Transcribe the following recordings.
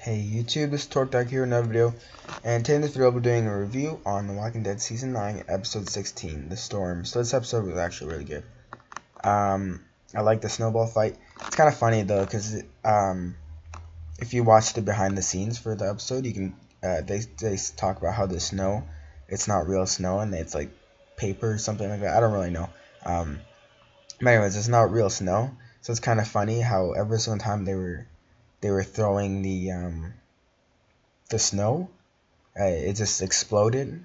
Hey YouTube, this is Torque Dawg here with another video, and today in this video I'll be doing a review on The Walking Dead Season 9, Episode 16, The Storm. So this episode was actually really good. I like the snowball fight. It's kind of funny though, because if you watch the behind the scenes for the episode, you can, they talk about how the snow, it's not real snow, and it's like paper or something like that. I don't really know. But anyways, it's not real snow, so it's kind of funny how every single time they were throwing the snow, it just exploded.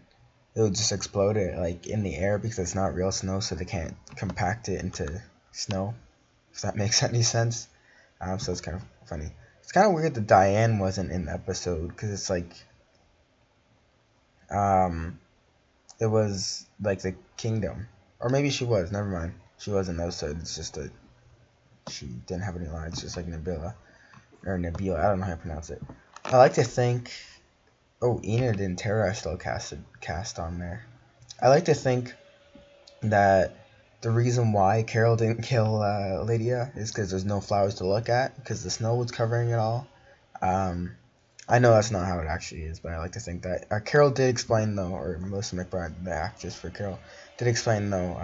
It would just explode it like in the air because it's not real snow, so they can't compact it into snow. If that makes any sense. So it's kind of funny. It's kind of weird that Diane wasn't in the episode because it's like, it was like the kingdom, or maybe she was. Never mind, she was in the episode. It's just that she didn't have any lines, just like Nabila. Or Nabila, I don't know how to pronounce it. I like to think, Enid and Tara are still cast on there. I like to think that the reason why Carol didn't kill Lydia is because there's no flowers to look at, because the snow was covering it all. I know that's not how it actually is, but I like to think that. Carol did explain though, or Melissa McBride, the actress for Carol, did explain though,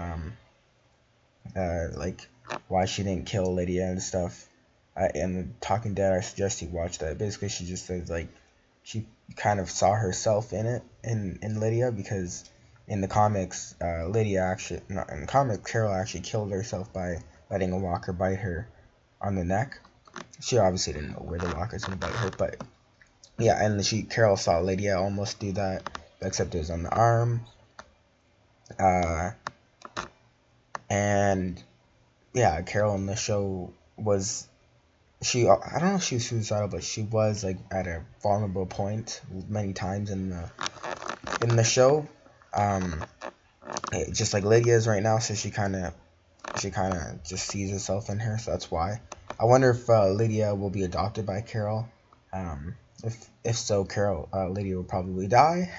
like why she didn't kill Lydia and stuff. And Talking Dead, I suggest you watch that. Basically, she just says like she kind of saw herself in it in Lydia, because in the comics, Carol actually killed herself by letting a walker bite her on the neck. She obviously didn't know where the walker's gonna bite her, but yeah, and Carol saw Lydia almost do that, except it was on the arm. And yeah, Carol in the show was. I don't know if she was suicidal, but she was like at a vulnerable point many times in the show. Just like Lydia is right now, so she kind of just sees herself in her, so that's why. I wonder if Lydia will be adopted by Carol. If so, Lydia will probably die.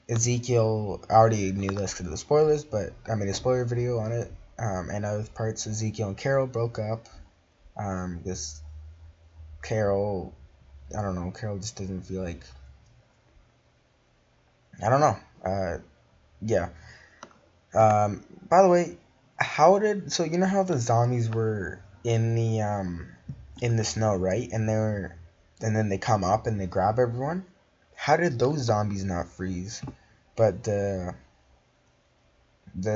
Ezekiel, I already knew this because of the spoilers, but I made a spoiler video on it. And other parts, Ezekiel and Carol broke up. This Carol, I don't know, Carol just doesn't feel like, I don't know, yeah. By the way, so you know how the zombies were in the snow, right? And then they come up and they grab everyone? How did those zombies not freeze? But the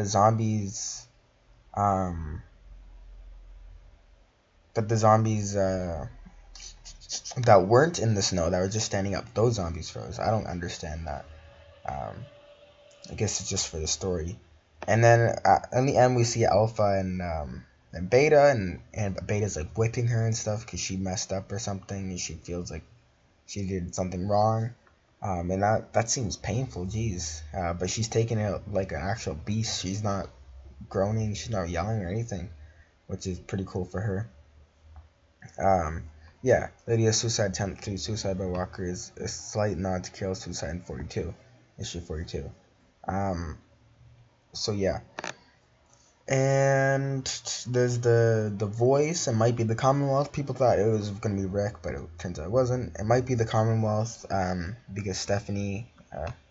zombies, that weren't in the snow, that were just standing up, those zombies froze. I don't understand that. I guess it's just for the story. And then in the end, we see Alpha and Beta, and Beta's like whipping her and stuff because she messed up or something, and she feels like she did something wrong. And that seems painful, jeez. But she's taking it like an actual beast. She's not groaning, she's not yelling or anything, which is pretty cool for her. Yeah, Lydia's suicide attempt through suicide by Walker is a slight nod to Carol's suicide in issue 42. So yeah. And there's the voice. It might be the Commonwealth. People thought it was going to be Rick, but it turns out it wasn't. It might be the Commonwealth, because Stephanie,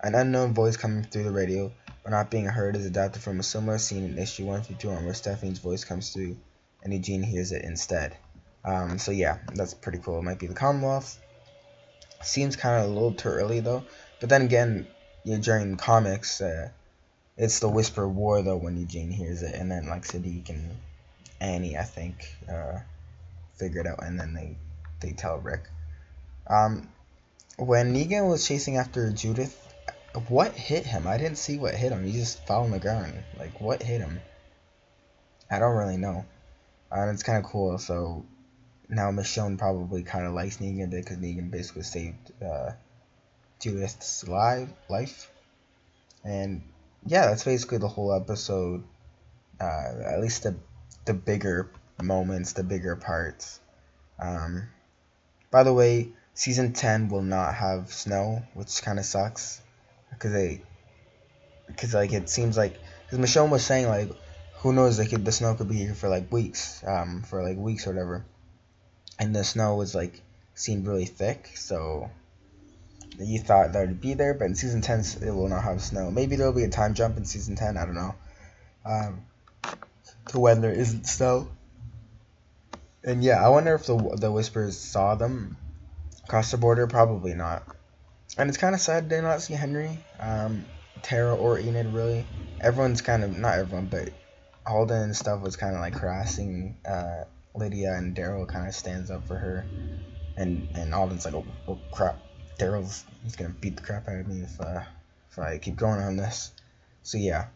an unknown voice coming through the radio but not being heard, is adapted from a similar scene in issue 151 where Stephanie's voice comes through and Eugene hears it instead. So yeah, that's pretty cool. It might be the Commonwealth. Seems kind of a little too early though. But then again, during comics, it's the Whisper War though when Eugene hears it, and then like Sadiq and Annie, I think, figure it out, and then they tell Rick. When Negan was chasing after Judith, what hit him? I didn't see what hit him. He just fell on the ground. Like, what hit him? I don't really know. And it's kind of cool. So now Michonne probably kind of likes Negan because Negan basically saved Judith's life. And yeah, that's basically the whole episode. At least the bigger moments, the bigger parts. By the way, season 10 will not have snow, which kind of sucks, because it seems like, because Michonne was saying like, who knows, like the snow could be here for like weeks, or whatever, and the snow was like seemed really thick, so you thought that would be there, but in Season 10 it will not have snow. Maybe there will be a time jump in Season 10, I don't know, to when there isn't snow. And yeah, I wonder if the Whispers saw them across the border. Probably not. And it's kind of sad to not see Henry, Tara, or Enid, really. Everyone's kind of, not everyone, but Holden and stuff was kind of like harassing Lydia, and Daryl kind of stands up for her. And Alden's like, oh crap, he's gonna beat the crap out of me if I keep going on this. So yeah,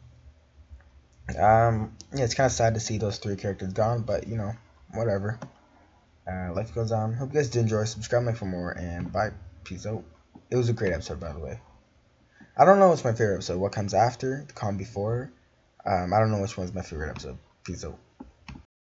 it's kind of sad to see those three characters gone, but you know, whatever. Life goes on. Hope you guys did enjoy. Subscribe, like for more, and bye. Peace out. It was a great episode, by the way. I don't know what's my favorite episode. What comes after? The calm before? I don't know which one's my favorite episode. Peace out.